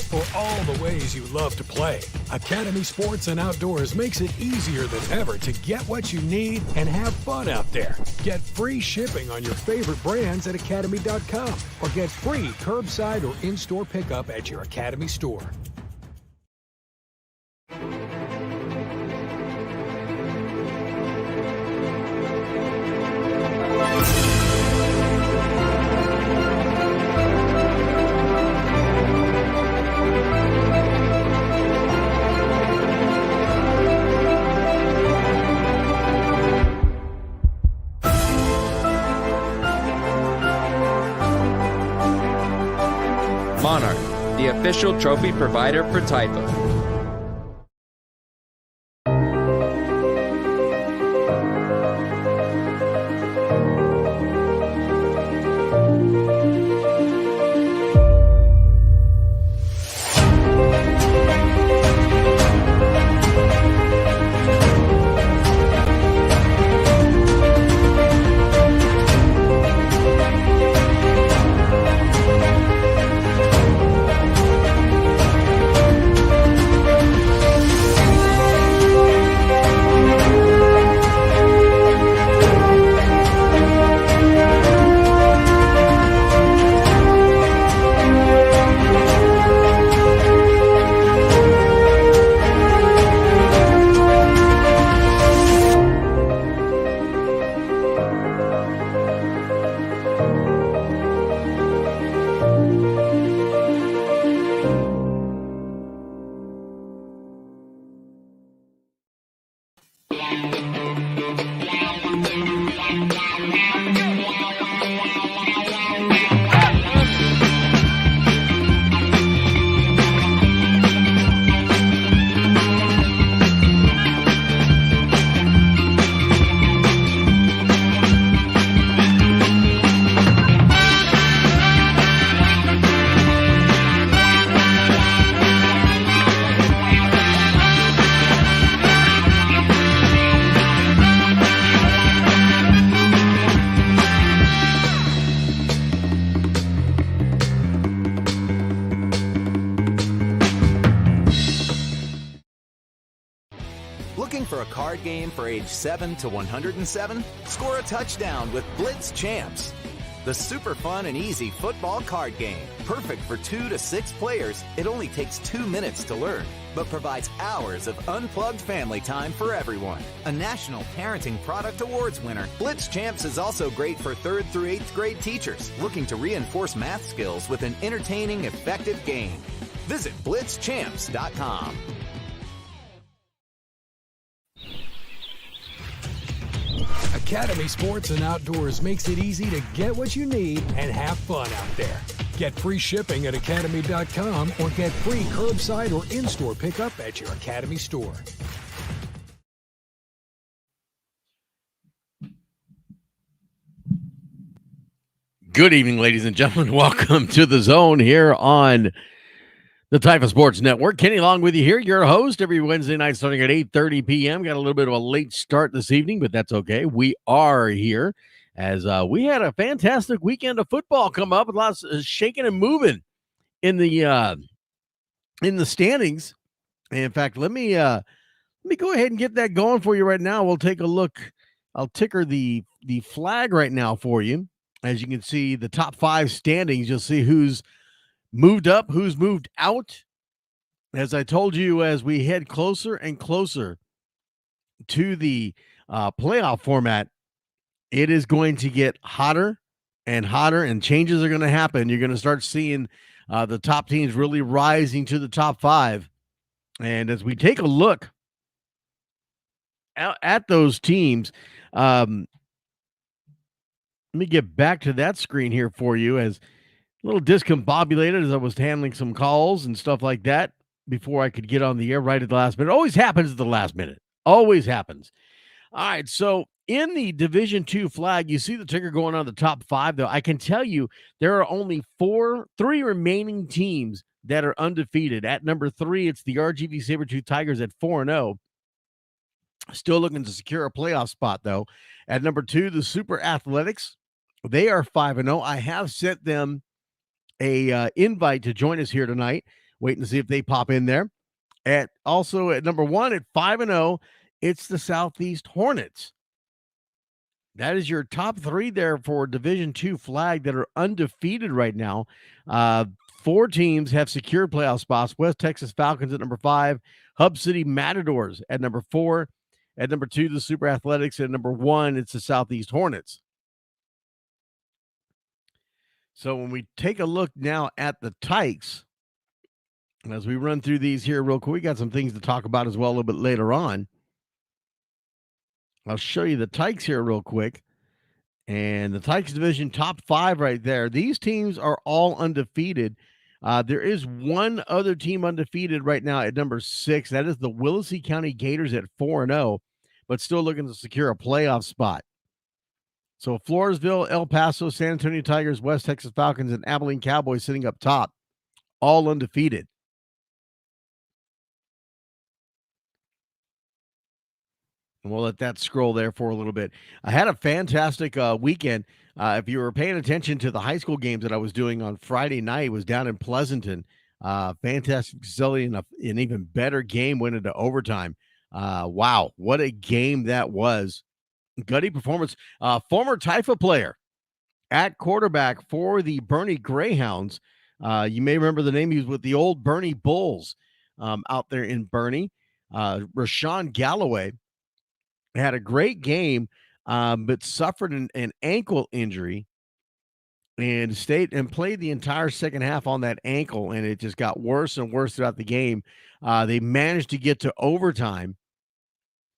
for all the ways you love to play. Academy Sports and Outdoors makes it easier than ever to get what you need and have fun out there. Get free shipping on your favorite brands at Academy.com or get free curbside or in-store pickup at your Academy store. Monarch, the official trophy provider for Typha. Looking for a card game for age 7 to 107? Score a touchdown with Blitz Champs. The super fun and easy football card game. Perfect for 2 to 6 players. It only takes 2 minutes to learn, but provides hours of unplugged family time for everyone. A National Parenting Product Awards winner, Blitz Champs is also great for 3rd through 8th grade teachers looking to reinforce math skills with an entertaining, effective game. Visit blitzchamps.com. Academy Sports and Outdoors makes it easy to get what you need and have fun out there. Get free shipping at Academy.com or get free curbside or in-store pickup at your Academy store. Good evening, ladies and gentlemen. Welcome to The Zone here on the Typha Sports Network. Kenny Long with you here, your host, every Wednesday night starting at 8:30 p.m. Got a little bit of a late start this evening, but that's okay. We are here as we had a fantastic weekend of football come up with lots of shaking and moving in the standings. And in fact, let me go ahead and get that going for you right now. We'll take a look. I'll ticker the flag right now for you. As you can see, the top 5 standings, you'll see who's moved up, who's moved out. As I told you, as we head closer and closer to the playoff format, it is going to get hotter and hotter, and changes are going to happen. You're going to start seeing the top teams really rising to the top 5. And as we take a look at those teams, let me get back to that screen here for you, as a little discombobulated as I was handling some calls and stuff like that before I could get on the air right at the last minute. It always happens at the last minute. Always happens. All right, so in the Division II flag, you see the ticker going on the top 5, though. I can tell you there are only 3 remaining teams that are undefeated. At number 3, it's the RGV Sabertooth Tigers at 4-0. Still looking to secure a playoff spot, though. At number 2, the Super Athletics. They are 5-0. I have sent them a invite to join us here tonight. waiting to see if they pop in there. Also at number 1 at 5-0, it's the Southeast Hornets. That is your top 3 there for Division II flag that are undefeated right now. 4 teams have secured playoff spots. West Texas Falcons at number 5, Hub City Matadors at number 4. At number 2, the Super Athletics. At number 1, it's the Southeast Hornets. So when we take a look now at the Tykes, as we run through these here real quick, we got some things to talk about as well a little bit later on. I'll show you the Tykes here real quick. And the Tykes division top 5 right there. These teams are all undefeated. There is one other team undefeated right now at number 6. That is the Willacy County Gators at 4-0, but still looking to secure a playoff spot. So Floresville, El Paso, San Antonio Tigers, West Texas Falcons, and Abilene Cowboys sitting up top, all undefeated. And we'll let that scroll there for a little bit. I had a fantastic weekend. If you were paying attention to the high school games that I was doing on Friday night, it was down in Pleasanton. Fantastic facility and an even better game went into overtime. Wow, what a game that was. Gutty performance. Former Typha player at quarterback for the Bernie Greyhounds. You may remember the name. He was with the old Bernie Bulls out there in Bernie. Rashawn Galloway had a great game, but suffered an ankle injury and stayed and played the entire second half on that ankle, and it just got worse and worse throughout the game. They managed to get to overtime,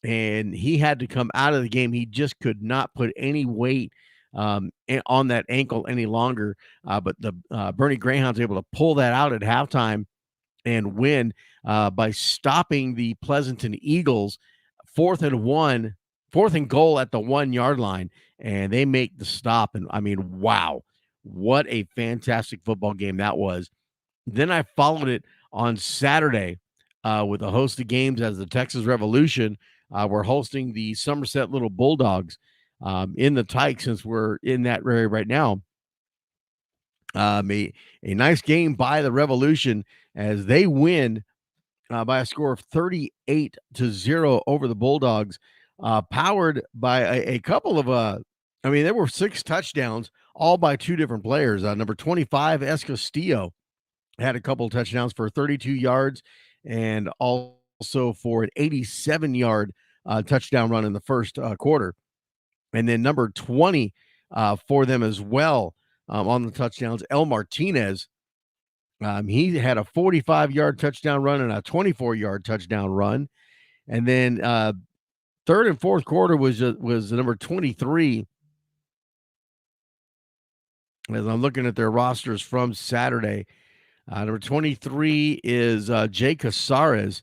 and he had to come out of the game. He just could not put any weight on that ankle any longer, but the Bernie Greyhounds able to pull that out at halftime and win by stopping the Pleasanton Eagles. 4th and goal at the 1-yard line, and they make the stop. And I mean, wow, what a fantastic football game that was. Then I followed it on Saturday with a host of games as the Texas Revolution were hosting the Somerset Little Bulldogs in the Tyke, since we're in that area right now. A nice game by the Revolution as they win by a score of 38-0 over the Bulldogs, powered by a couple of, there were 6 touchdowns, all by 2 different players. Number 25, Escastillo, had a couple of touchdowns for 32 yards and also for an 87-yard touchdown run in the first quarter. And then number 20 for them as well on the touchdowns, El Martinez. He had a 45-yard touchdown run and a 24-yard touchdown run. And then third and fourth quarter was number 23. As I'm looking at their rosters from Saturday, number 23 is Jay Casares.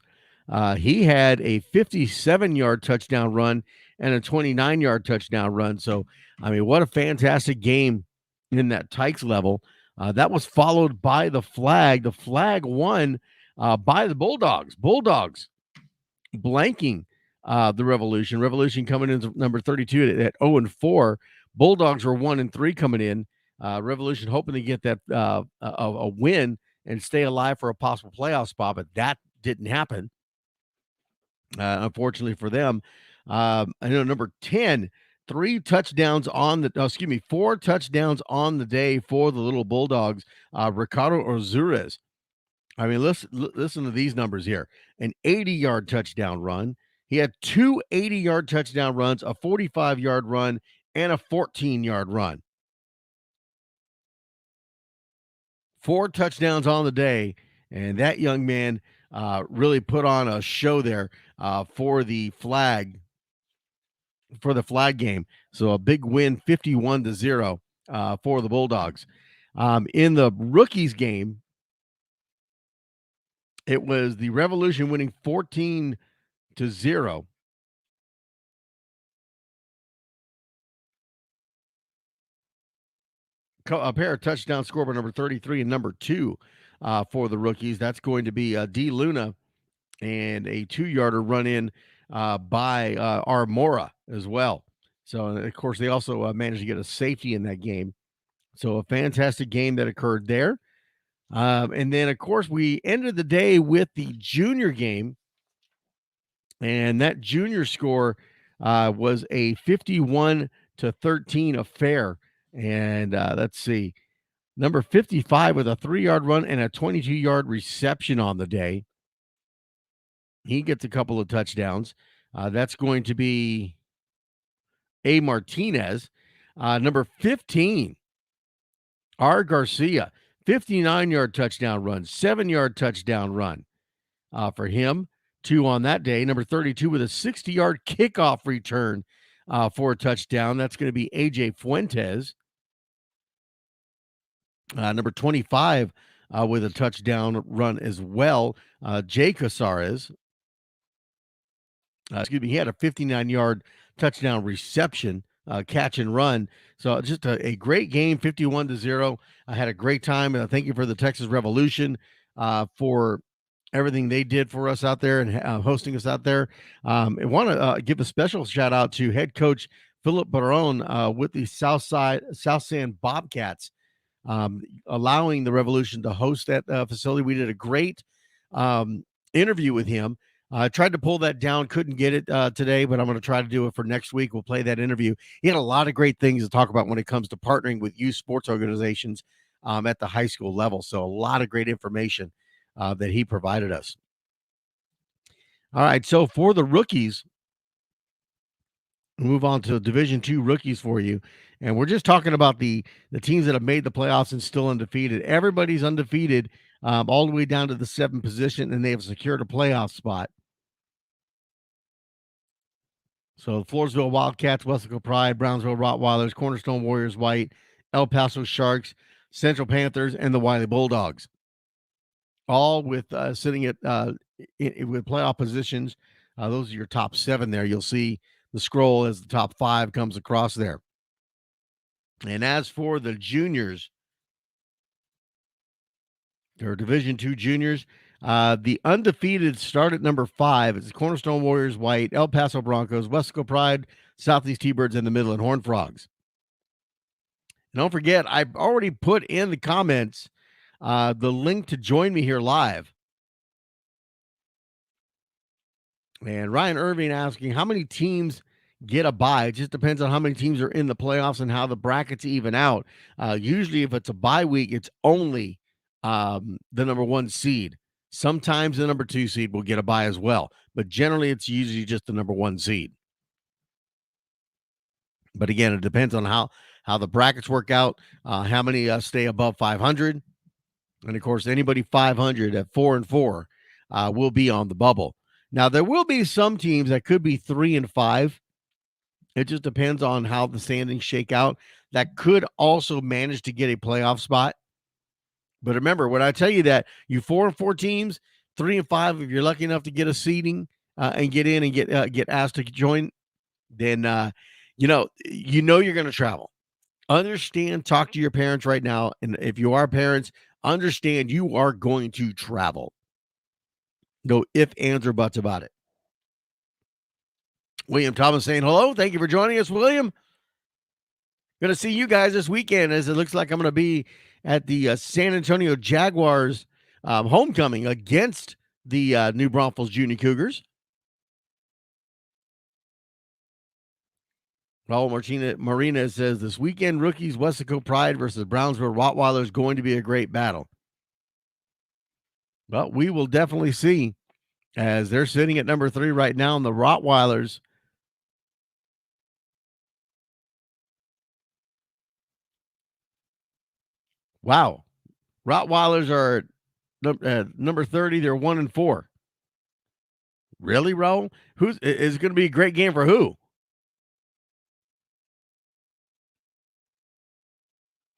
He had a 57-yard touchdown run and a 29-yard touchdown run. So, what a fantastic game in that Tykes level. That was followed by the flag. The flag won by the Bulldogs. Bulldogs blanking the Revolution. Revolution coming in number 32 at 0-4. Bulldogs were 1-3 coming in. Revolution hoping to get that a win and stay alive for a possible playoff spot, but that didn't happen. Unfortunately for them. I know number 10. 4 touchdowns on the day for the Little Bulldogs. Ricardo Ozures. Listen to these numbers here. An 80-yard touchdown run. He had 2 80-yard touchdown runs, a 45-yard run, and a 14-yard run. 4 touchdowns on the day, and that young man really put on a show there for the flag game. So a big win, 51-0 for the Bulldogs. In the rookies game, it was the Revolution winning 14-0. A pair of touchdowns scored by number 33 and number 2 for the rookies. That's going to be D. Luna and a 2-yarder run in by Armora as well. So, of course, they also managed to get a safety in that game. So a fantastic game that occurred there. And then, of course, we ended the day with the junior game, and that junior score was a 51-13 affair. And let's see, number 55 with a 3-yard run and a 22-yard reception on the day. He gets a couple of touchdowns. That's going to be A. Martinez. Number 15, R. Garcia, 59-yard touchdown run, 7-yard touchdown run for him. 2 on that day. Number 32 with a 60-yard kickoff return for a touchdown. That's going to be A.J. Fuentes. Number 25 with a touchdown run as well. Jay Casares. He had a 59-yard touchdown reception, catch and run. So just a great game, 51-0. I had a great time. Thank you for the Texas Revolution for everything they did for us out there and hosting us out there. I want to give a special shout out to head coach Philip Barone with the South San Bobcats, allowing the Revolution to host that facility. We did a great interview with him. I tried to pull that down, couldn't get it today, but I'm going to try to do it for next week. We'll play that interview. He had a lot of great things to talk about when it comes to partnering with youth sports organizations at the high school level. So a lot of great information that he provided us. All right, so for the rookies, we'll move on to Division II rookies for you. And we're just talking about the teams that have made the playoffs and still undefeated. Everybody's undefeated all the way down to the 7th position, and they have secured a playoff spot. So Floresville Wildcats, Wesco Pride, Brownsville Rottweilers, Cornerstone Warriors White, El Paso Sharks, Central Panthers, and the Wiley Bulldogs. All with sitting at with playoff positions. Those are your top 7 there. You'll see the scroll as the top 5 comes across there. And as for the juniors, or Division II juniors, the undefeated start at number 5. It's the Cornerstone Warriors White, El Paso Broncos, Wesco Pride, Southeast T-Birds, and the Midland Horned Frogs. And don't forget, I've already put in the comments the link to join me here live. And Ryan Irving asking, how many teams get a bye? It just depends on how many teams are in the playoffs and how the brackets even out. Usually, if it's a bye week, it's only the number 1 seed. Sometimes the number 2 seed will get a bye as well, but generally it's usually just the number 1 seed. But again, it depends on how the brackets work out, how many stay above 500. And of course, anybody 500 at 4-4 will be on the bubble. Now, there will be some teams that could be 3-5. It just depends on how the standings shake out. That could also manage to get a playoff spot. But remember, when I tell you that you 4-4 teams, 3-5, if you're lucky enough to get a seeding and get in and get asked to join, then you know you're going to travel. Understand, talk to your parents right now, and if you are parents, understand you are going to travel. No ifs, ands, or buts about it. William Thomas saying hello. Thank you for joining us, William. Going to see you guys this weekend, as it looks like I'm going to be at the San Antonio Jaguars homecoming against the New Braunfels Junior Cougars. Raul Marina says, this weekend, rookies, Wesco Pride versus Brownsville Rottweilers, going to be a great battle. Well, we will definitely see, as they're sitting at number 3 right now, and the Rottweilers wow. Rottweilers are number 30. They're 1-4. Really, Raul? Is it going to be a great game for who?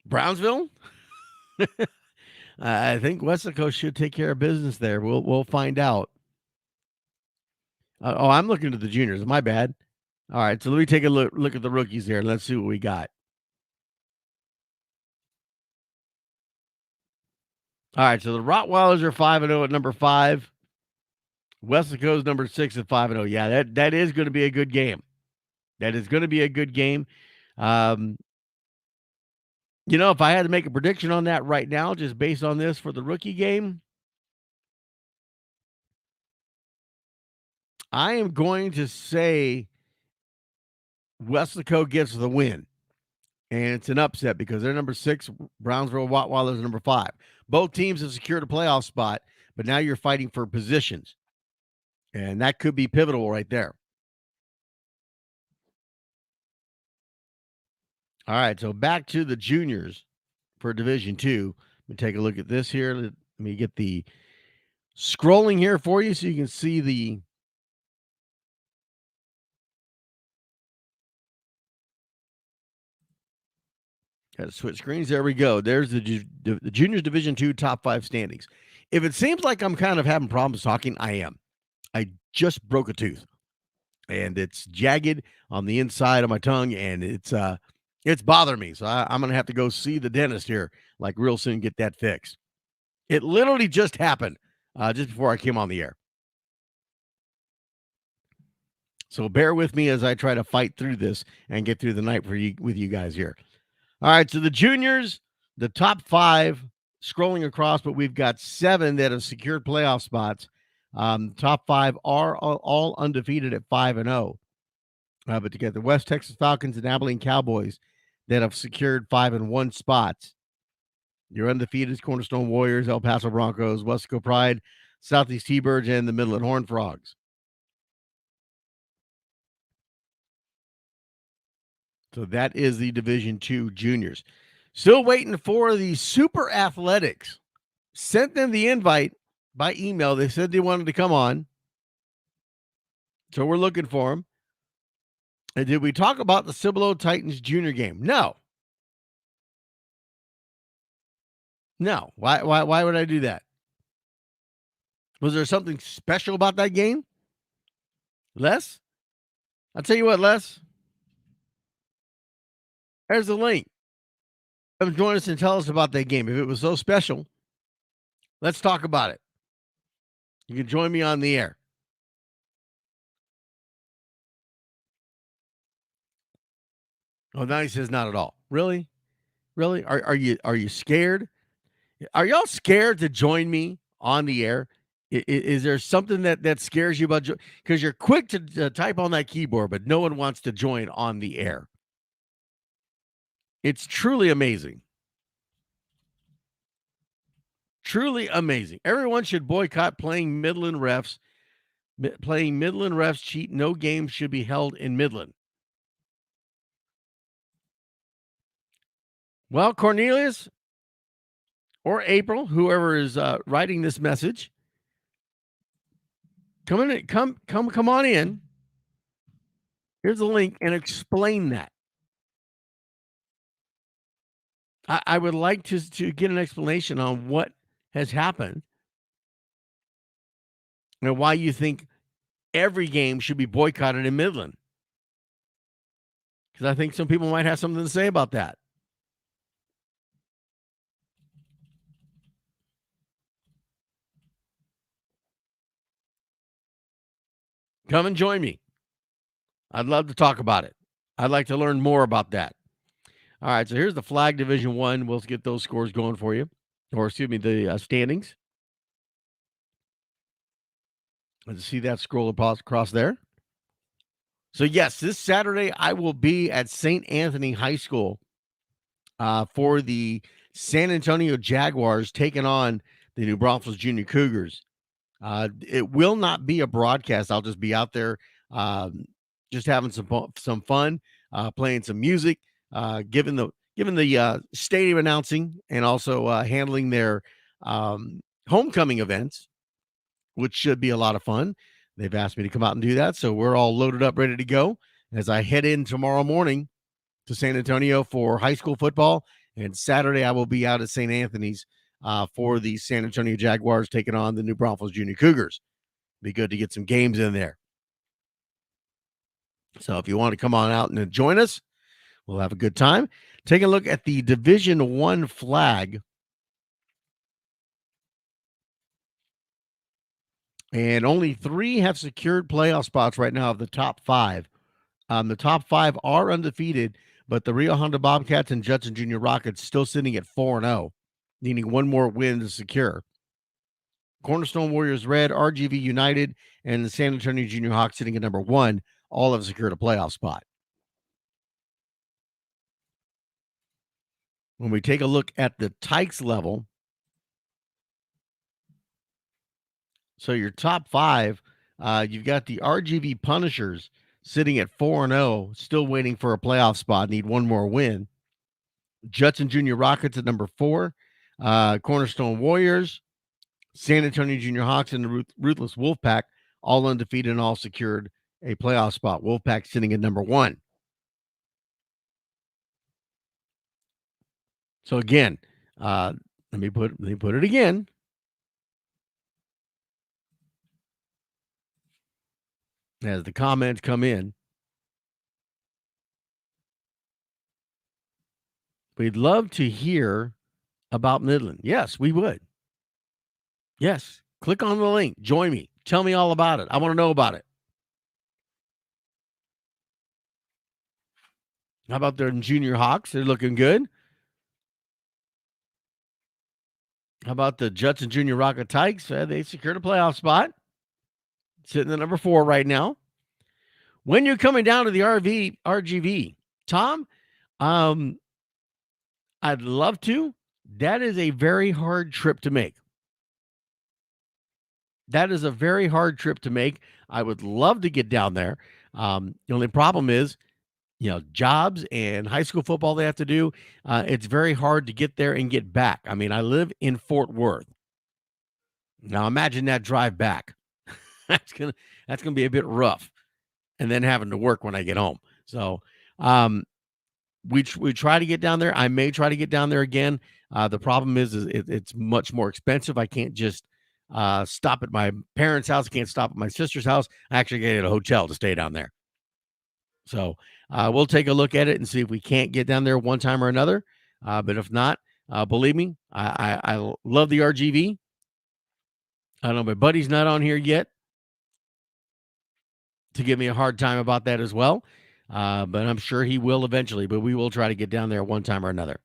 Brownsville? I think Wesco should take care of business there. We'll find out. I'm looking at the juniors. My bad. All right, so let me take a look at the rookies there. Let's see what we got. All right, so the Rottweilers are 5-0 at number 5. Wesco's number 6 at 5-0. Yeah, that is going to be a good game. That is going to be a good game. If I had to make a prediction on that right now, just based on this for the rookie game, I am going to say Weslaco gets the win. And it's an upset because they're number 6, Brownsville Rottweilers number 5. Both teams have secured a playoff spot, but now you're fighting for positions. And that could be pivotal right there. All right, so back to the juniors for Division II. Let me take a look at this here. Let me get the scrolling here for you so you can see the got to switch screens. There we go. There's the juniors Division II top 5 standings. If it seems like I'm kind of having problems talking, I am. I just broke a tooth, and it's jagged on the inside of my tongue, and it's bothering me. So I'm going to have to go see the dentist here, like real soon, get that fixed. It literally just happened just before I came on the air. So bear with me as I try to fight through this and get through the night with you guys here. All right, so the juniors, the top 5, scrolling across, but we've got 7 that have secured playoff spots. Top 5 are all undefeated at 5-0. But you get the West Texas Falcons and Abilene Cowboys that have secured 5-1 spots. Your undefeated is Cornerstone Warriors, El Paso Broncos, Weslaco Pride, Southeast T-Birds, and the Midland Horned Frogs. So that is the Division II juniors. Still waiting for the Super Athletics. Sent them the invite by email. They said they wanted to come on. So we're looking for them. And did we talk about the Cibolo Titans junior game? No. No. Why would I do that? Was there something special about that game? Les? I'll tell you what, Les. There's the link. Come join us and tell us about that game. If it was so special, let's talk about it. You can join me on the air. Oh, now he says not at all. Really? Really? Are you scared? Are y'all scared to join me on the air? Is there something that scares you about? Because you're quick to type on that keyboard, but no one wants to join on the air. It's truly amazing. Truly amazing. Everyone should boycott playing Midland refs. Playing Midland refs cheat. No games should be held in Midland. Well, Cornelius or April, whoever is writing this message, come on in. Here's the link and explain that. I would like to get an explanation on what has happened and why you think every game should be boycotted in Midland. Because I think some people might have something to say about that. Come and join me. I'd love to talk about it. I'd like to learn more about that. All right, so here's the flag Division I. We'll get those scores going for you. Or, excuse me, the standings. Let's see that scroll across there. So, yes, this Saturday I will be at St. Anthony High School for the San Antonio Jaguars taking on the New Braunfels Junior Cougars. It will not be a broadcast. I'll just be out there just having some fun, playing some music, given the stadium announcing and also handling their homecoming events, which should be a lot of fun. They've asked me to come out and do that, so we're all loaded up, ready to go as I head in tomorrow morning to San Antonio for high school football, and Saturday I will be out at St. Anthony's for the San Antonio Jaguars taking on the New Braunfels Junior Cougars. Be good to get some games in there. So if you want to come on out and join us, we'll have a good time. Take a look at the Division I flag. And only 3 have secured playoff spots right now of the top 5. The top 5 are undefeated, but the Rio Honda Bobcats and Judson Junior Rockets still sitting at 4-0, needing one more win to secure. Cornerstone Warriors Red, RGV United, and the San Antonio Junior Hawks sitting at number 1, all have secured a playoff spot. When we take a look at the Tykes level, so your top 5, you've got the RGV Punishers sitting at 4-0, still waiting for a playoff spot, need one more win. Judson Junior Rockets at number 4, Cornerstone Warriors, San Antonio Junior Hawks, and the Ruthless Wolfpack, all undefeated and all secured a playoff spot. Wolfpack sitting at number 1. So again, let me put it again. As the comments come in, we'd love to hear about Midland. Yes, we would. Yes, click on the link. Join me. Tell me all about it. I want to know about it. How about their Junior Hawks? They're looking good. How about the Judson Junior Rocket Tykes? They secured a playoff spot. Sitting at number 4 right now. When you're coming down to the RGV, Tom, I'd love to. That is a very hard trip to make. That is a very hard trip to make. I would love to get down there. The only problem is, jobs and high school football they have to do. It's very hard to get there and get back. I mean, I live in Fort Worth. Now imagine that drive back. That's gonna be a bit rough, and then having to work when I get home. So we try to get down there. I may try to get down there again. The problem is it's much more expensive. I can't just stop at my parents' house. I can't stop at my sister's house. I actually get a hotel to stay down there. So we'll take a look at it and see if we can't get down there one time or another. But if not, believe me, I love the RGV. I know my buddy's not on here yet to give me a hard time about that as well. But I'm sure he will eventually, but we will try to get down there one time or another.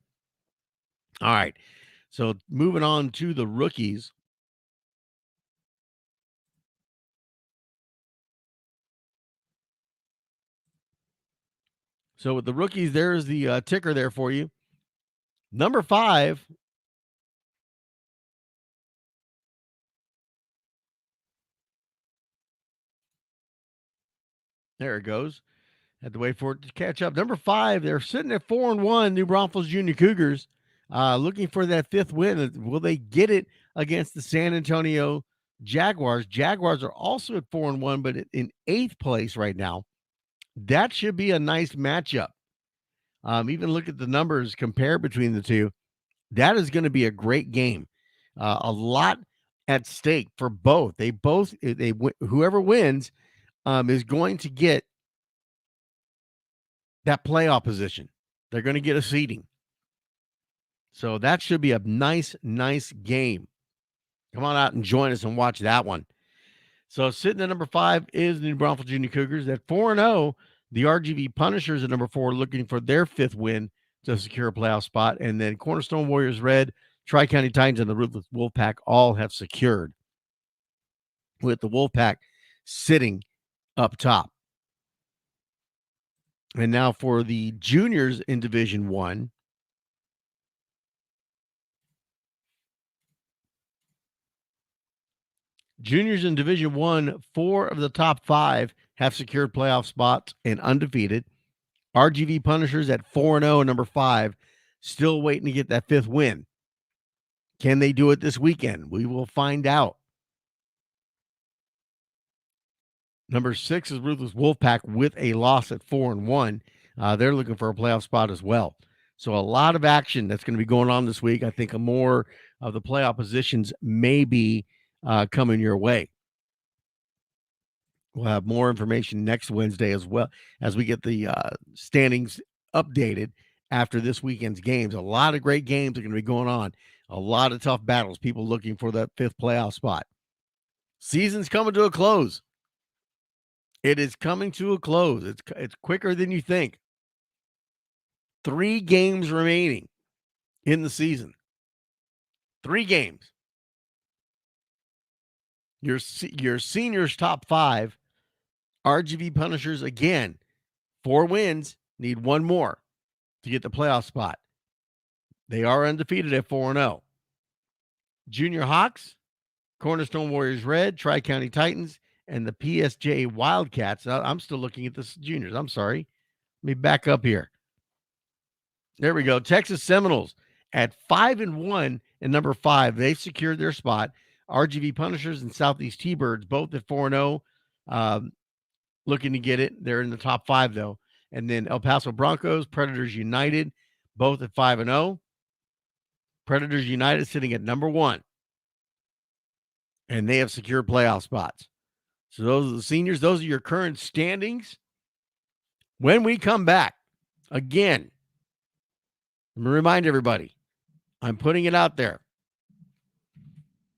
All right. So moving on to the rookies. So with the rookies, there's the ticker there for you. Number 5. There it goes. Had to wait for it to catch up. Number 5, they're sitting at 4-1, New Braunfels Junior Cougars, looking for that 5th win. Will they get it against the San Antonio Jaguars? Jaguars are also at 4-1, but in 8th place right now. That should be a nice matchup. Even look at the numbers compared between the two. That is going to be a great game. A lot at stake for both. Whoever wins is going to get that playoff position. They're going to get a seeding. So that should be a nice game. Come on out and join us and watch that one. So sitting at number 5 is the New Braunfels Junior Cougars. At 4-0, the RGV Punishers at number 4 looking for their 5th win to secure a playoff spot. And then Cornerstone Warriors Red, Tri-County Titans, and the Ruthless Wolfpack all have secured, with the Wolfpack sitting up top. And now for the juniors in Division 1. Juniors in Division 1, 4 of the top 5 have secured playoff spots and undefeated. RGV Punishers at 4-0, number 5, still waiting to get that 5th win. Can they do it this weekend? We will find out. Number 6 is Ruthless Wolfpack with a loss at 4-1. They're looking for a playoff spot as well. So a lot of action that's going to be going on this week. I think more of the playoff positions may be coming your way. We'll have more information next Wednesday as well as we get the standings updated after this weekend's games. A lot of great games are going to be going on. A lot of tough battles. People looking for that 5th playoff spot. Season's coming to a close. It is coming to a close. It's quicker than you think. 3 games remaining in the season. 3 games. Your seniors top 5, RGV Punishers again, 4 wins, need 1 more to get the playoff spot. They are undefeated at 4-0. Junior Hawks, Cornerstone Warriors Red, Tri-County Titans, and the PSJ Wildcats. I'm still looking at the juniors. I'm sorry. Let me back up here. There we go. Texas Seminoles at 5-1 and number 5. They've secured their spot. RGV Punishers and Southeast T-Birds both at 4-0. Looking to get it. They're in the top 5, though. And then El Paso Broncos, Predators United, both at 5-0. Predators United sitting at number 1. And they have secured playoff spots. So those are the seniors. Those are your current standings. When we come back, again, let me remind everybody, I'm putting it out there.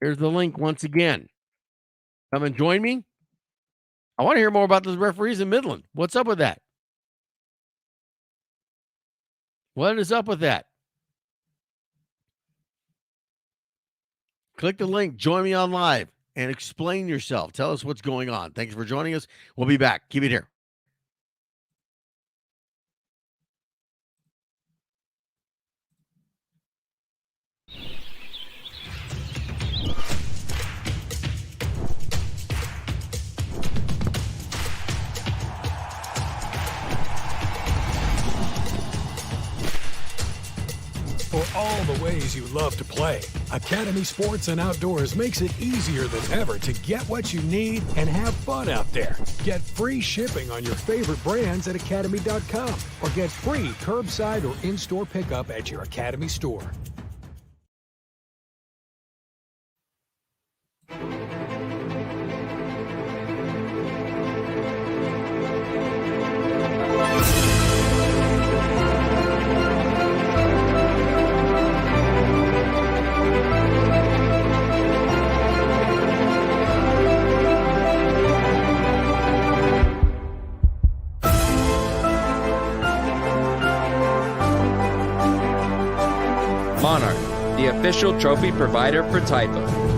Here's the link once again. Come and join me. I want to hear more about those referees in Midland. What's up with that? What is up with that? Click the link, join me on live, and explain yourself. Tell us what's going on. Thanks for joining us. We'll be back. Keep it here. For all the ways you love to play, Academy Sports and Outdoors makes it easier than ever to get what you need and have fun out there. Get free shipping on your favorite brands at Academy.com or get free curbside or in-store pickup at your Academy store. Monarch, the official trophy provider for Typo.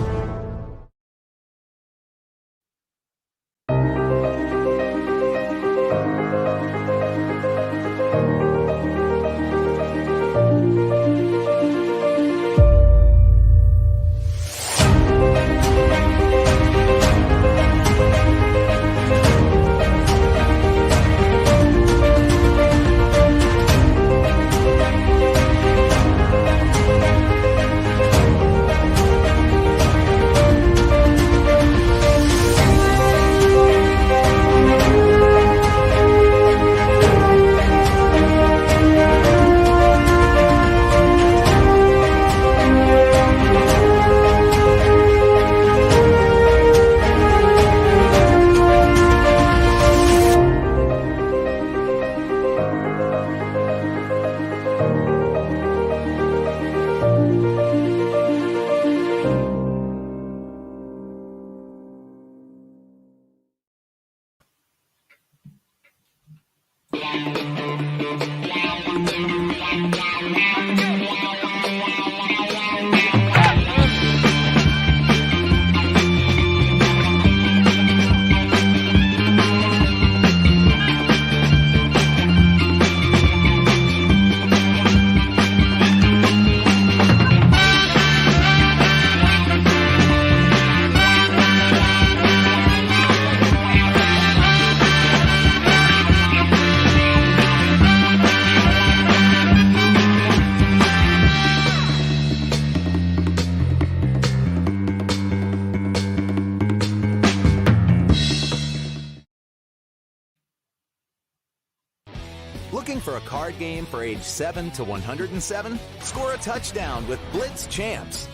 Looking for a card game for age 7 to 107? Score a touchdown with Blitz Champs.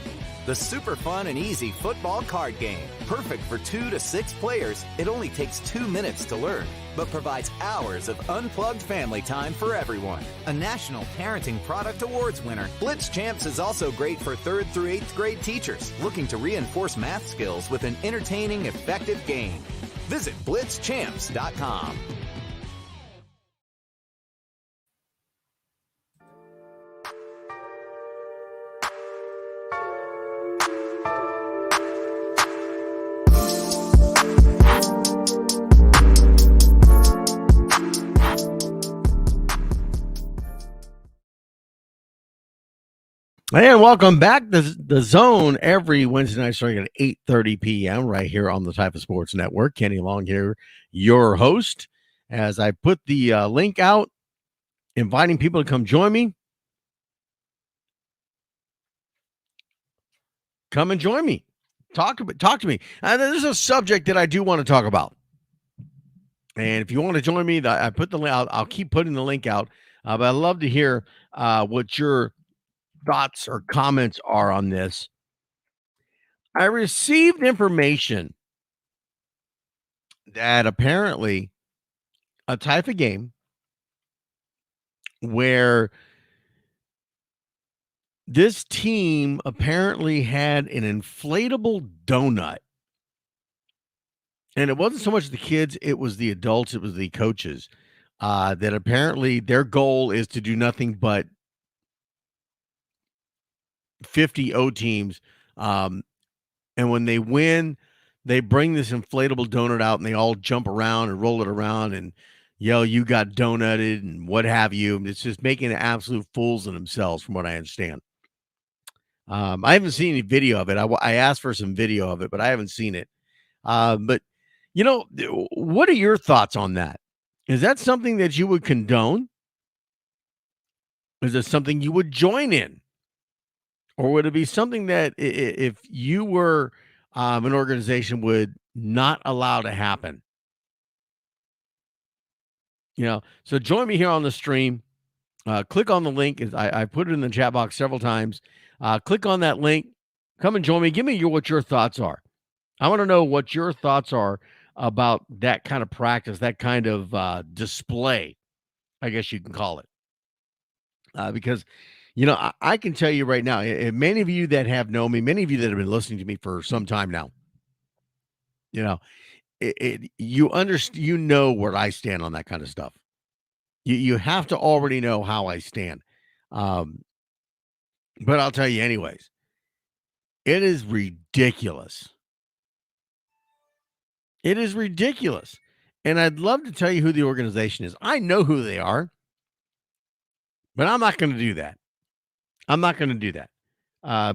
The super fun and easy football card game. Perfect for 2 to 6 players. It only takes 2 minutes to learn, but provides hours of unplugged family time for everyone. A National Parenting Product Awards winner, Blitz Champs is also great for 3rd through 8th grade teachers looking to reinforce math skills with an entertaining, effective game. Visit blitzchamps.com. And welcome back to the Zone every Wednesday night starting at 8:30 p.m. right here on the Type of Sports Network. Kenny Long here, your host. As I put the link out, inviting people to come join me. Come and join me. Talk to me. This is a subject that I do want to talk about. And if you want to join me, I put the link out. I'll keep putting the link out. But I'd love to hear what your thoughts or comments are on this. I received information that apparently a type of game where this team apparently had an inflatable donut. And it wasn't so much the kids, it was the adults, it was the coaches. That apparently their goal is to do nothing but 50 O teams. And when they win, they bring this inflatable donut out and they all jump around and roll it around and yell, "You got donutted," and what have you. It's just making absolute fools of themselves, from what I understand. I haven't seen any video of it. I asked for some video of it, but I haven't seen it. But, what are your thoughts on that? Is that something that you would condone? Is it something you would join in? Or would it be something that if you were an organization would not allow to happen? So join me here on the stream. Click on the link. I put it in the chat box several times. Click on that link. Come and join me. Give me what your thoughts are. I want to know what your thoughts are about that kind of practice, that kind of display, I guess you can call it. Because, I can tell you right now, many of you that have known me, many of you that have been listening to me for some time now, you understand, where I stand on that kind of stuff. You have to already know how I stand. But I'll tell you anyways, it is ridiculous. It is ridiculous. And I'd love to tell you who the organization is. I know who they are, but I'm not going to do that. I'm not going to do that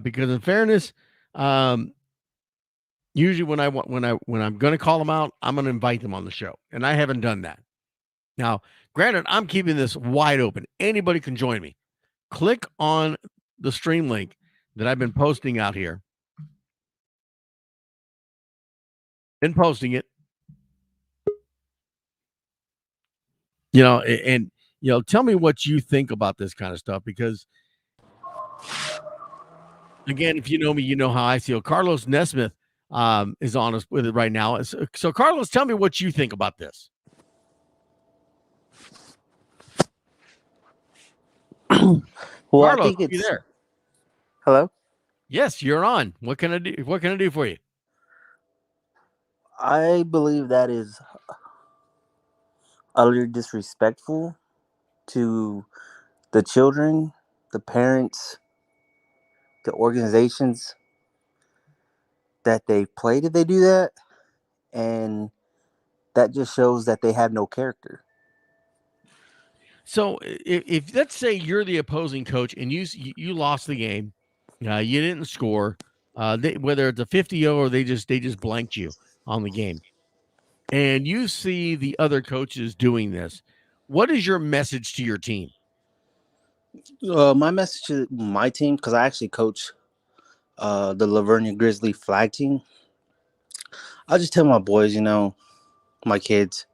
because, in fairness, usually when I'm going to call them out, I'm going to invite them on the show, and I haven't done that. Now, granted, I'm keeping this wide open. Anybody can join me. Click on the stream link that I've been posting out here. Been posting it. And tell me what you think about this kind of stuff, because again, if you know me, you know how I feel. Carlos Nesmith is on us with it right now. So Carlos, tell me what you think about this. Well, Carlos, I think it's you there. Hello? Yes, you're on. What can I do? What can I do for you? I believe that is utterly disrespectful to the children, the parents, the organizations that they play. Did they do that? And that just shows that they have no character. So if let's say you're the opposing coach and you lost the game, you didn't score, whether it's a 50-0 or they just blanked you on the game, and you see the other coaches doing this, what is your message to your team? My message to my team, because I actually coach the Lavernia Grizzly flag team, I'll just tell my boys, my kids,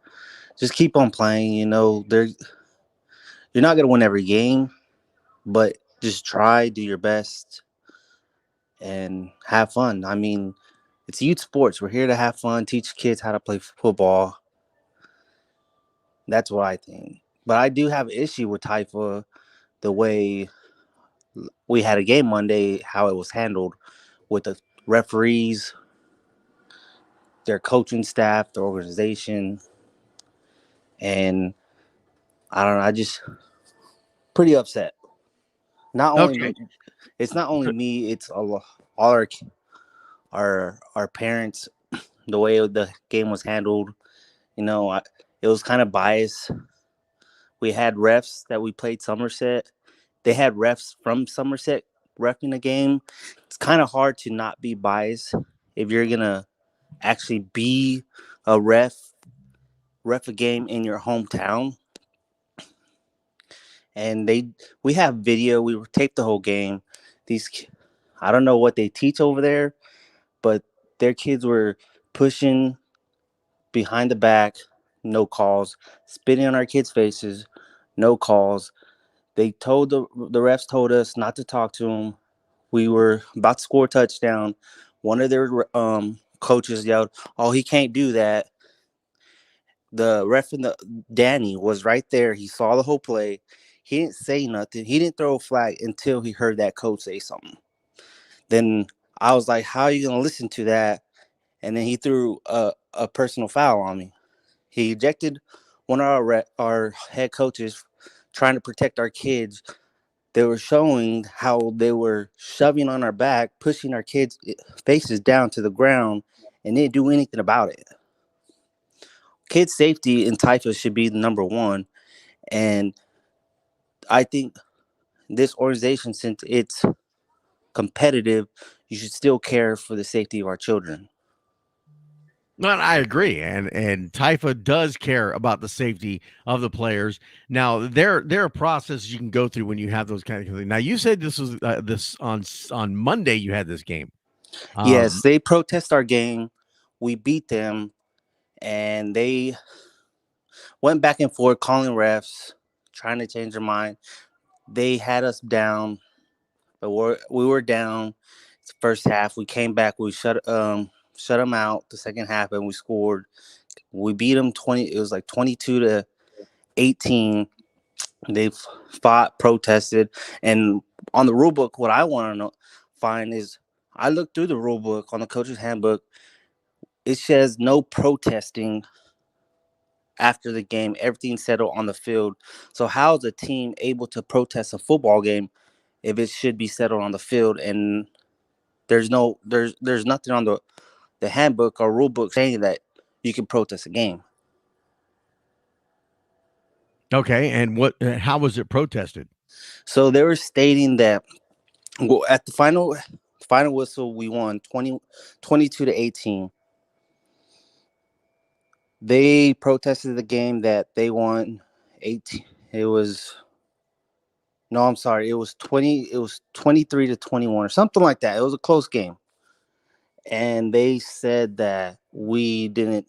just keep on playing. You're not going to win every game, but just try, do your best, and have fun. I mean, it's youth sports. We're here to have fun, teach kids how to play football. That's what I think. But I do have an issue with Taifa, the way we had a game Monday, how it was handled with the referees, their coaching staff, the organization. And I don't know, I just pretty upset. It's not only me, it's all our parents, the way the game was handled. It was kind of biased. We had refs that we played Somerset. They had refs from Somerset repping a game, it's kind of hard to not be biased if you're gonna actually be a ref a game in your hometown. And we have video. We taped the whole game. I don't know what they teach over there, but their kids were pushing behind the back, no calls, spitting on our kids' faces, no calls. They told the refs told us not to talk to them. We were about to score a touchdown. One of their coaches yelled, "Oh, he can't do that." The ref Danny was right there. He saw the whole play. He didn't say nothing. He didn't throw a flag until he heard that coach say something. Then I was like, "How are you gonna listen to that?" And then he threw a personal foul on me. He ejected one of our head coaches trying to protect our kids. They were showing how they were shoving on our back, pushing our kids' faces down to the ground, and didn't do anything about it. Kids' safety in Taifa should be the number one. And I think this organization, since it's competitive, you should still care for the safety of our children. No, I agree, and Taifa does care about the safety of the players. Now, there are processes you can go through when you have those kind of things. Now, you said this was this on Monday. You had this game. Yes, they protest our game. We beat them, and they went back and forth calling refs, trying to change their mind. They had us down, but we were down. It's the first half. We came back. We shut them out the second half, and we scored. We beat them 20. It was like 22-18. They fought, protested, and on the rule book, what I want to find is I looked through the rule book on the coach's handbook. It says no protesting after the game. Everything settled on the field. So how is a team able to protest a football game if it should be settled on the field? And there's nothing on the handbook or rule book saying that you can protest a game. Okay, and how was it protested? So they were stating that at the final whistle, we won 22-18. They protested the game that they won 18. It was 23-21 or something like that. It was a close game. And they said that we didn't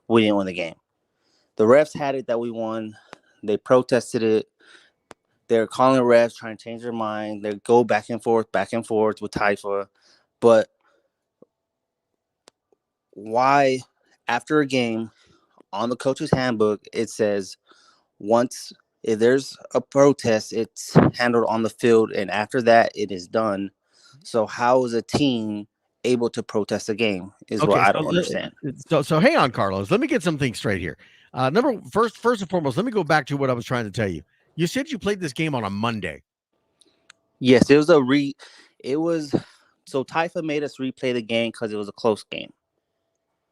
win the game. The refs had it that we won. They protested it. They're calling refs, trying to change their mind. They go back and forth with Taifa. But why, after a game, on the coach's handbook, it says if there's a protest, it's handled on the field, and after that, it is done. So how is a team able to protest a game is what I don't understand. So hang on, Carlos. Let me get something straight here. First and foremost, let me go back to what I was trying to tell you. You said you played this game on a Monday. Yes, so Taifa made us replay the game because it was a close game.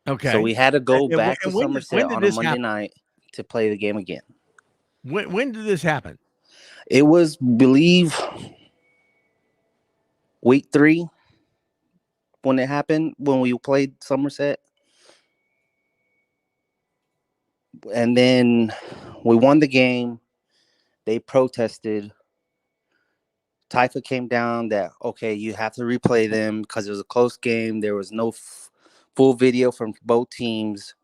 Okay. So we had to go back to Somerset on a Monday night to play the game again. When did this happen? It was, believe, week 3 when it happened, when we played Somerset. And then we won the game. They protested. Taifa came down that, okay, you have to replay them because it was a close game. There was no full video from both teams.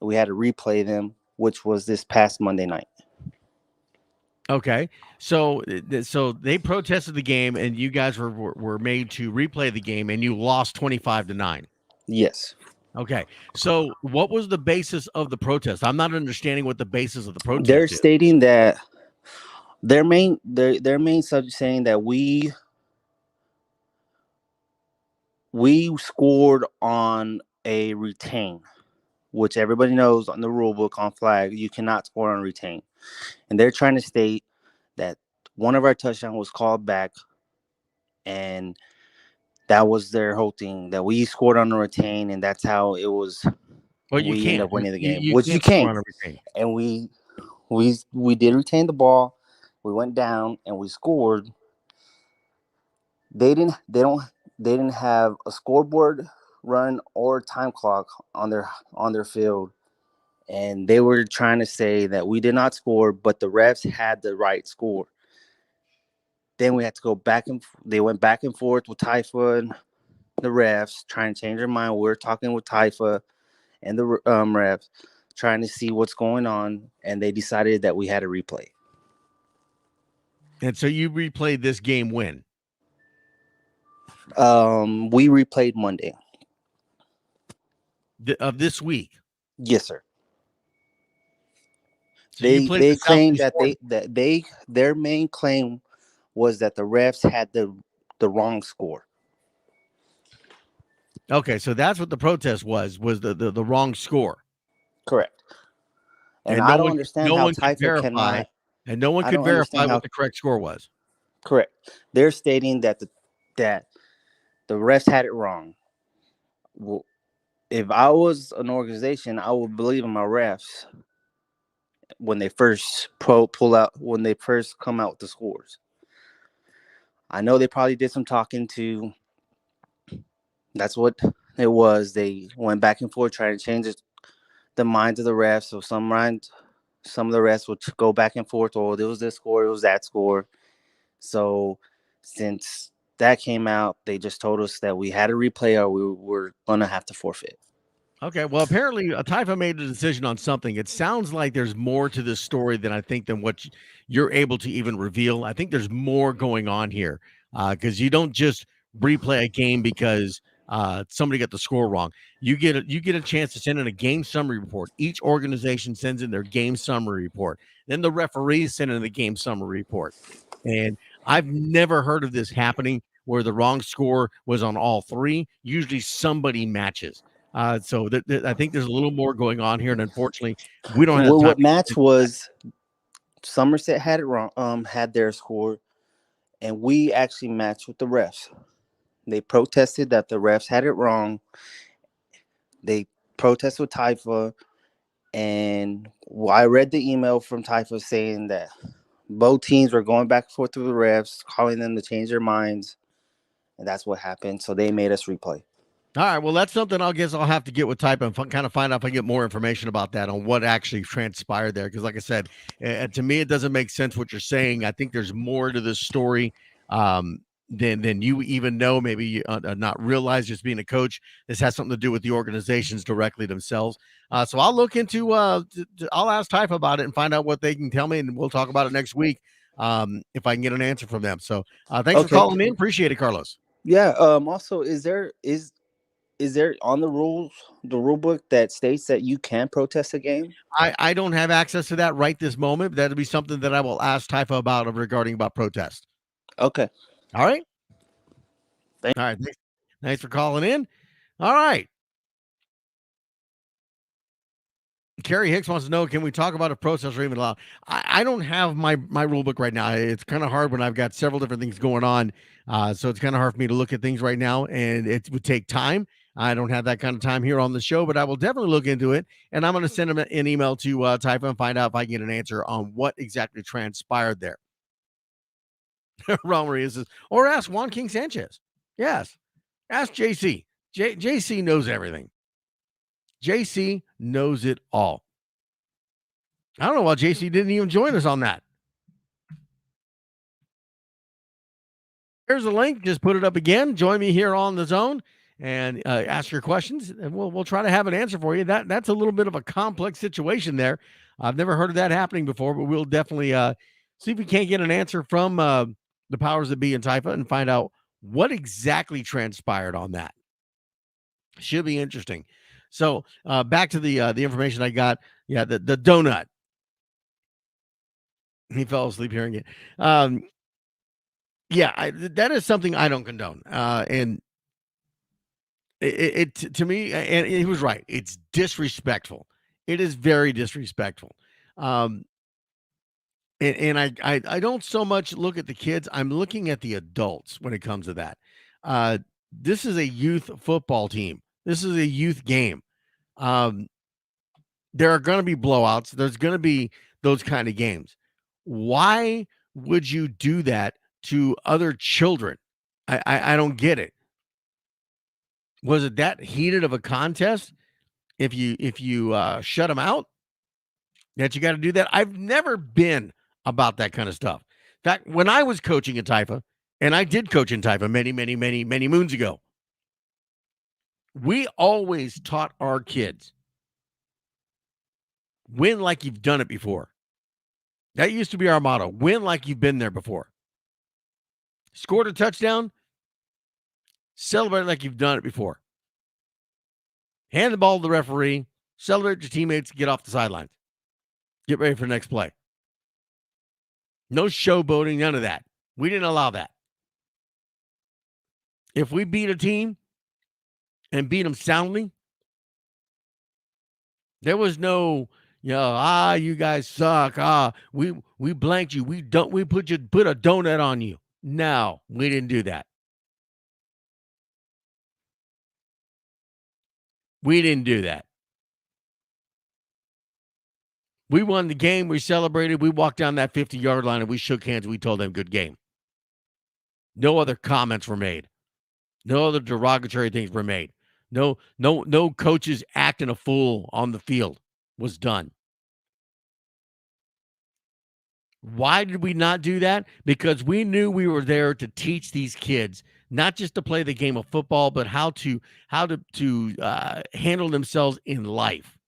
We had to replay them, which was this past Monday night. Okay, so they protested the game, and you guys were made to replay the game, and you lost 25-9. Yes. Okay, so what was the basis of the protest? I'm not understanding what the basis of the protest They're is. stating that their main subject saying that we scored on a retain, which everybody knows on the rule book on flag, you cannot score on retain. And they're trying to state that one of our touchdowns was called back, and that was their whole thing, that we scored on a retain, and that's how it was. Well, you we can't end up winning the game, you which you can't. And we did retain the ball. We went down and we scored. They didn't have a scoreboard run or time clock on their field, and they were trying to say that we did not score, but the refs had the right score. Then we had to go back and they went back and forth with Taifa and the refs trying to change their mind. We're talking with Taifa and the refs trying to see what's going on, and they decided that we had a replay. And so you replayed this game when? We replayed Monday. Of this week? Yes, sir. So they claimed that their main claim was that the refs had the wrong score. Okay, so that's what the protest was the wrong score. Correct. And I don't understand how Taifa cannot. And no one could verify what the correct score was. Correct. They're stating that the refs had it wrong. Well, if I was an organization, I would believe in my refs when they first when they first come out with the scores. I know they probably did some talking to. That's what it was. They went back and forth trying to change the minds of the refs. So some of the refs would go back and forth. Oh, there was this score, it was that score. So since that came out, they just told us that we had to replay or we were going to have to forfeit. Okay, well, apparently Taifa made a decision on something. It sounds like there's more to this story than what you're able to even reveal. I think there's more going on here because you don't just replay a game because somebody got the score wrong. You get a chance to send in a game summary report. Each organization sends in their game summary report. Then the referees send in the game summary report. And I've never heard of this happening where the wrong score was on all three. Usually somebody matches. So I think there's a little more going on here, and unfortunately, we don't have time. What match was Somerset had it wrong, had their score, and we actually matched with the refs. They protested that the refs had it wrong. They protested with Taifa, and I read the email from Taifa saying that both teams were going back and forth with the refs, calling them to change their minds, and that's what happened. So they made us replay. All right, well, that's something I'll have to get with Taifa and kind of find out if I get more information about that on what actually transpired there. Because like I said, to me, it doesn't make sense what you're saying. I think there's more to this story than you even know, maybe not realize just being a coach. This has something to do with the organizations directly themselves. So I'll look into, I'll ask Taifa about it and find out what they can tell me, and we'll talk about it next week if I can get an answer from them. So thanks for calling in. Appreciate it, Carlos. Yeah. Also, is there on the rule book that states that you can protest a game? I don't have access to that right this moment. That'll be something that I will ask Taifa about regarding protest. Okay. All right. All right. Thanks for calling in. All right. Carrie Hicks wants to know, can we talk about a protest or even allowed? I don't have my rule book right now. It's kind of hard when I've got several different things going on. So it's kind of hard for me to look at things right now, and it would take time. I don't have that kind of time here on the show, but I will definitely look into it. And I'm going to send him an email to Taifa and find out if I can get an answer on what exactly transpired there. Ron Maria says, or ask Juan King Sanchez. Yes. Ask JC. JC knows everything. JC knows it all. I don't know why JC didn't even join us on that. Here's the link. Just put it up again. Join me here on the Zone and ask your questions, and we'll try to have an answer for you. That's a little bit of a complex situation there. I've never heard of that happening before, but we'll definitely see if we can't get an answer from the powers that be in Taifa and find out what exactly transpired on that. Should be interesting. So back to the information I got. Yeah, the donut. He fell asleep hearing it. That is something I don't condone. And it to me, and he was right. It's disrespectful. It is very disrespectful. And I don't so much look at the kids. I'm looking at the adults when it comes to that. This is a youth football team. This is a youth game. There are going to be blowouts. There's going to be those kind of games. Why would you do that to other children? I don't get it. Was it that heated of a contest? If you shut them out, that you got to do that. I've never been about that kind of stuff. In fact, when I was coaching in Taifa, and I did coach in Taifa many moons ago, we always taught our kids, win like you've done it before. That used to be our motto, win like you've been there before. Scored a touchdown, celebrate like you've done it before. Hand the ball to the referee, celebrate your teammates, get off the sidelines. Get ready for the next play. No showboating, none of that. We didn't allow that. If we beat a team and beat them soundly, there was no, you guys suck. We blanked you. We put a donut on you. No, we didn't do that. We didn't do that. We won the game. We celebrated. We walked down that 50-yard line and we shook hands. We told them good game. No other comments were made. No other derogatory things were made. No coaches acting a fool on the field was done. Why did we not do that? Because we knew we were there to teach these kids not just to play the game of football, but how to handle themselves in life.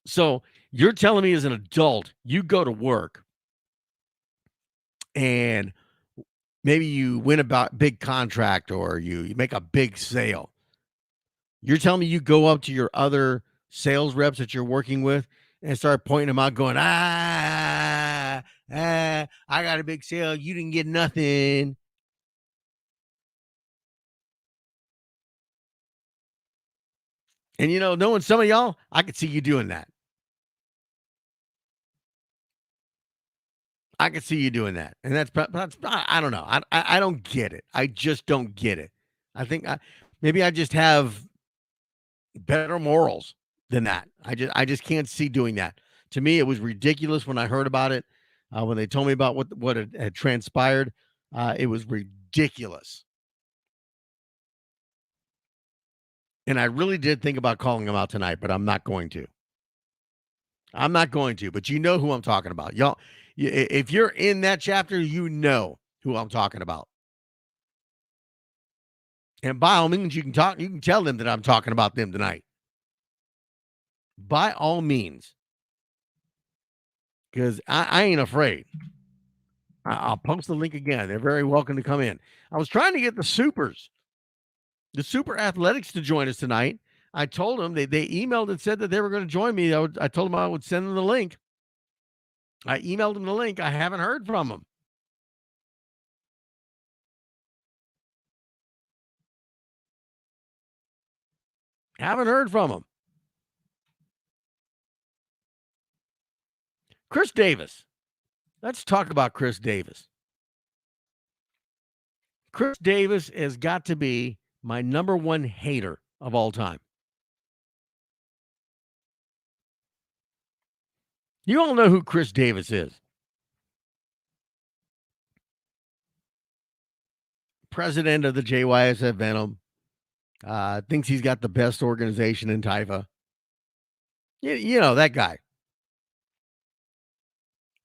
So you're telling me as an adult, you go to work and maybe you win a big contract or you make a big sale. You're telling me you go up to your other sales reps that you're working with and start pointing them out going, I got a big sale. You didn't get nothing. And, knowing some of y'all, I could see you doing that. I could see you doing that. And that's I don't know. I don't get it. I just don't get it. I think maybe I just have better morals than that. I just can't see doing that. To me, it was ridiculous when I heard about it. When they told me about what had transpired, it was ridiculous. And I really did think about calling them out tonight, but I'm not going to. But you know who I'm talking about. Y'all, if you're in that chapter, you know who I'm talking about. And by all means, you can tell them that I'm talking about them tonight. By all means. Because I ain't afraid. I'll post the link again. They're very welcome to come in. I was trying to get the Super Athletics to join us tonight. I told them, they emailed and said that they were going to join me. I told them I would send them the link. I emailed them the link. I haven't heard from them. Haven't heard from them. Chris Davis. Let's talk about Chris Davis. Chris Davis has got to be my number one hater of all time. You all know who Chris Davis is. President of the JYSF Venom. Thinks he's got the best organization in Taifa. You know, that guy.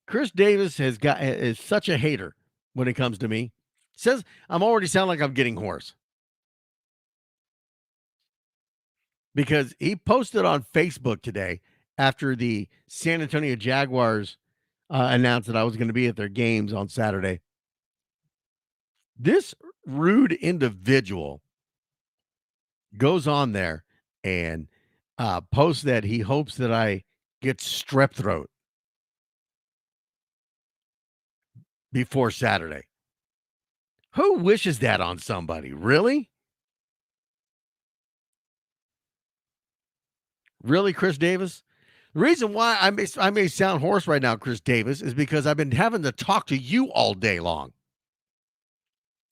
Chris Davis is such a hater when it comes to me. Says I'm already sound like I'm getting hoarse. Because he posted on Facebook today after the San Antonio Jaguars announced that I was going to be at their games on Saturday. This rude individual goes on there and posts that he hopes that I get strep throat before Saturday. Who wishes that on somebody? Really? Really, Chris Davis? The reason why I may sound hoarse right now, Chris Davis, is because I've been having to talk to you all day long.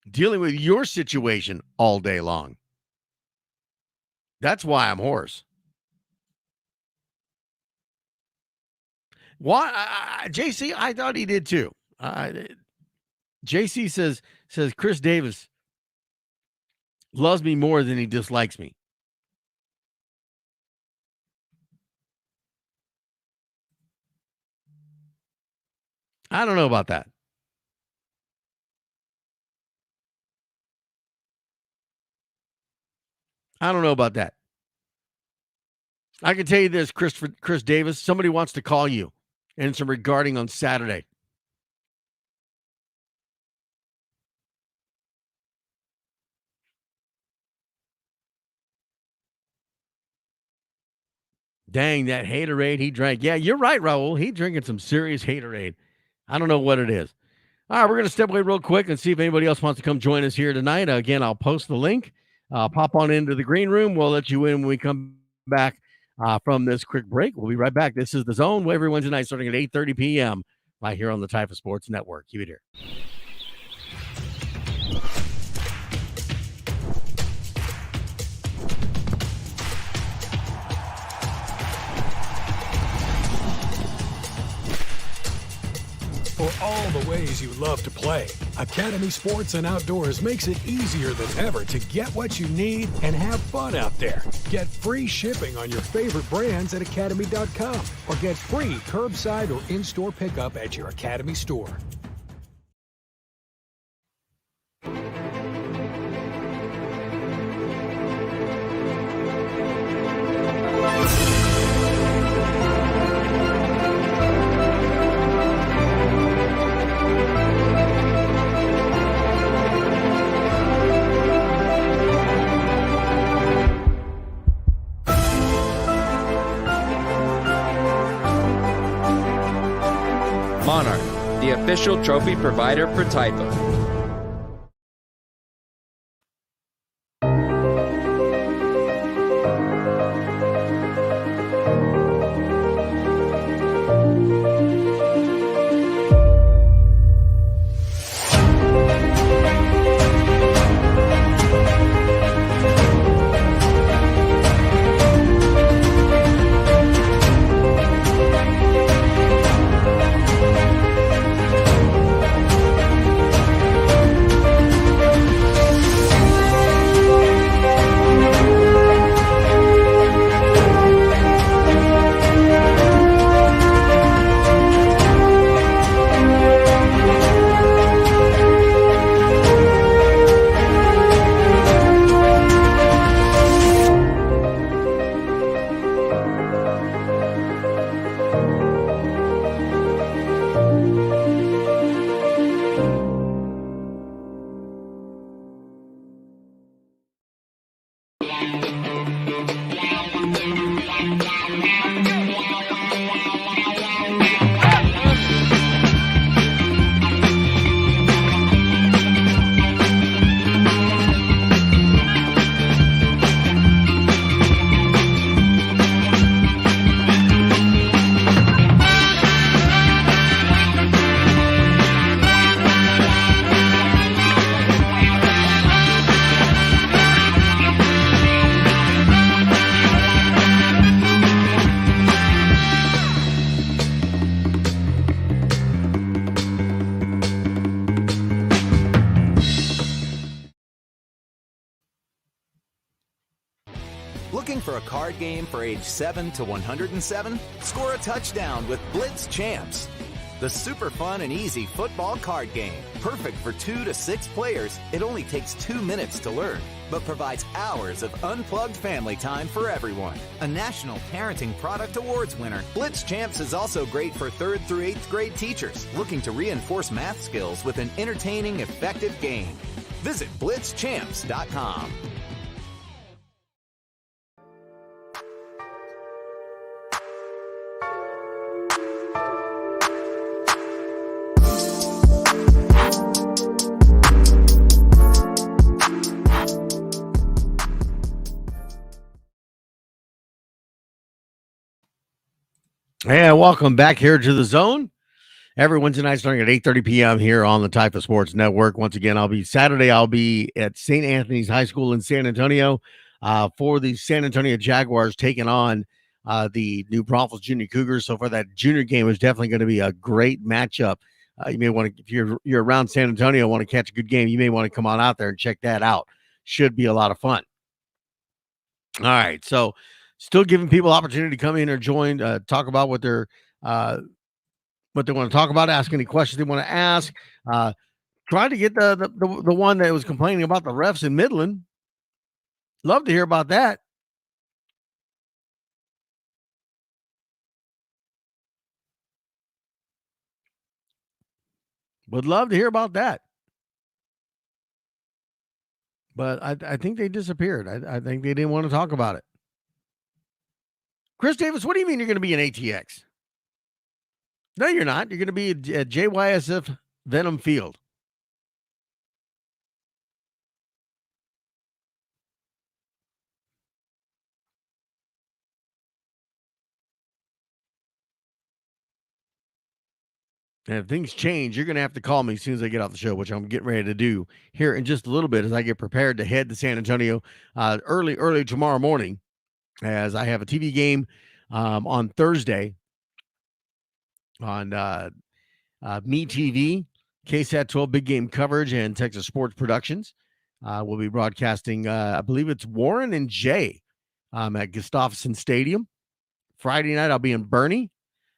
Dealing with your situation all day long. That's why I'm hoarse. Why, JC? I thought he did too. JC says Chris Davis loves me more than he dislikes me. I don't know about that. I don't know about that. I can tell you this, Chris Davis, somebody wants to call you, and it's regarding on Saturday. Dang, that haterade he drank. Yeah, you're right, Raul. He drinking some serious haterade. I don't know what it is. All right, we're going to step away real quick and see if anybody else wants to come join us here tonight. Again, I'll post the link. Pop on into the green room. We'll let you in when we come back from this quick break. We'll be right back. This is The Zone every Wednesday night starting at 8:30 p.m. right here on the Typhus Sports Network. Keep it here. For all the ways you love to play, Academy Sports and Outdoors makes it easier than ever to get what you need and have fun out there. Get free shipping on your favorite brands at academy.com or get free curbside or in-store pickup at your Academy store. Monarch, the official trophy provider for Typhus. Looking for a card game for age 7 to 107? Score a touchdown with Blitz Champs. The super fun and easy football card game. Perfect for 2 to 6 players. It only takes 2 minutes to learn, but provides hours of unplugged family time for everyone. A National Parenting Product Awards winner, Blitz Champs is also great for 3rd through 8th grade teachers looking to reinforce math skills with an entertaining, effective game. Visit blitzchamps.com. And welcome back here to The Zone. Every Wednesday night starting at 8:30 p.m. here on the Typhus Sports Network. Once again, I'll be at St. Anthony's High School in San Antonio for the San Antonio Jaguars taking on the New Braunfels Junior Cougars. So for that junior game is definitely going to be a great matchup you may want to, if you're around San Antonio, want to catch a good game, you may want to come on out there and check that out. Should be a lot of fun. All right, so still giving people opportunity to come in or join, talk about what they want to talk about, ask any questions they want to ask. Try to get the one that was complaining about the refs in Midland. Love to hear about that. Would love to hear about that. But I think they disappeared. I think they didn't want to talk about it. Chris Davis, what do you mean you're going to be in ATX? No, you're not. You're going to be at JYSF Venom Field. And if things change, you're going to have to call me as soon as I get off the show, which I'm getting ready to do here in just a little bit as I get prepared to head to San Antonio early tomorrow morning, as I have a TV game on Thursday on MeTV, KSAT 12 Big Game Coverage, and Texas Sports Productions. We'll be broadcasting, I believe it's Warren and Jay at Gustafson Stadium. Friday night, I'll be in Bernie,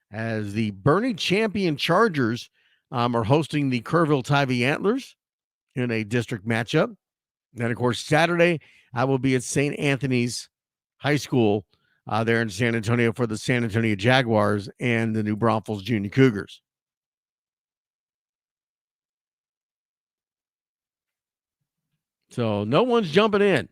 as the Bernie champion Chargers are hosting the Kerrville Tivy Antlers in a district matchup. And, of course, Saturday, I will be at St. Anthony's High School there in San Antonio for the San Antonio Jaguars and the New Braunfels Junior Cougars. So no one's jumping in.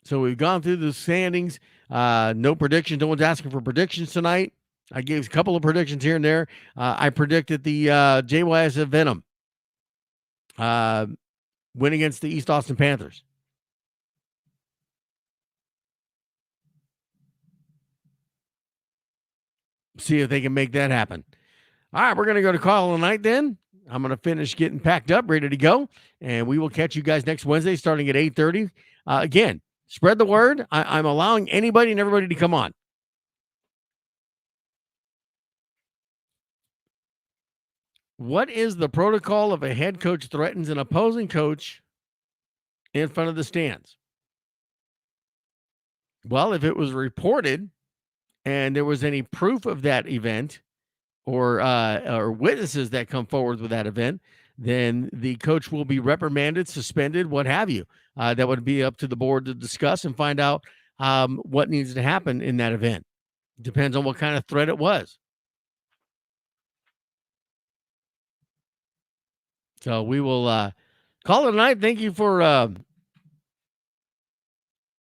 So we've gone through the standings. No predictions. No one's asking for predictions tonight. I gave a couple of predictions here and there. I predicted the JYSF Venom win against the East Austin Panthers. See if they can make that happen. All right, we're going to go to call of the night then. I'm going to finish getting packed up, ready to go, and we will catch you guys next Wednesday starting at 8:30. Again, spread the word. I'm allowing anybody and everybody to come on. What is the protocol if a head coach threatens an opposing coach in front of the stands? Well, if it was reported and there was any proof of that event or witnesses that come forward with that event, then the coach will be reprimanded, suspended, what have you. That would be up to the board to discuss and find out what needs to happen in that event. Depends on what kind of threat it was. So we will call it a night. Thank you for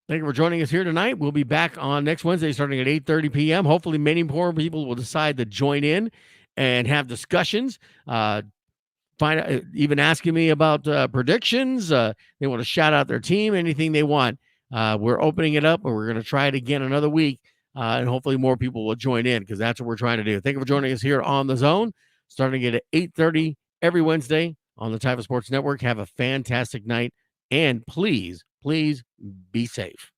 joining us here tonight. We'll be back on next Wednesday starting at 8:30 p.m. Hopefully many more people will decide to join in and have discussions. Find out, even asking me about predictions. They want to shout out their team, anything they want. We're opening it up, and we're going to try it again another week, and hopefully more people will join in, because that's what we're trying to do. Thank you for joining us here on The Zone, starting at 8:30 every Wednesday on the Typhus Sports Network. Have a fantastic night, and please be safe.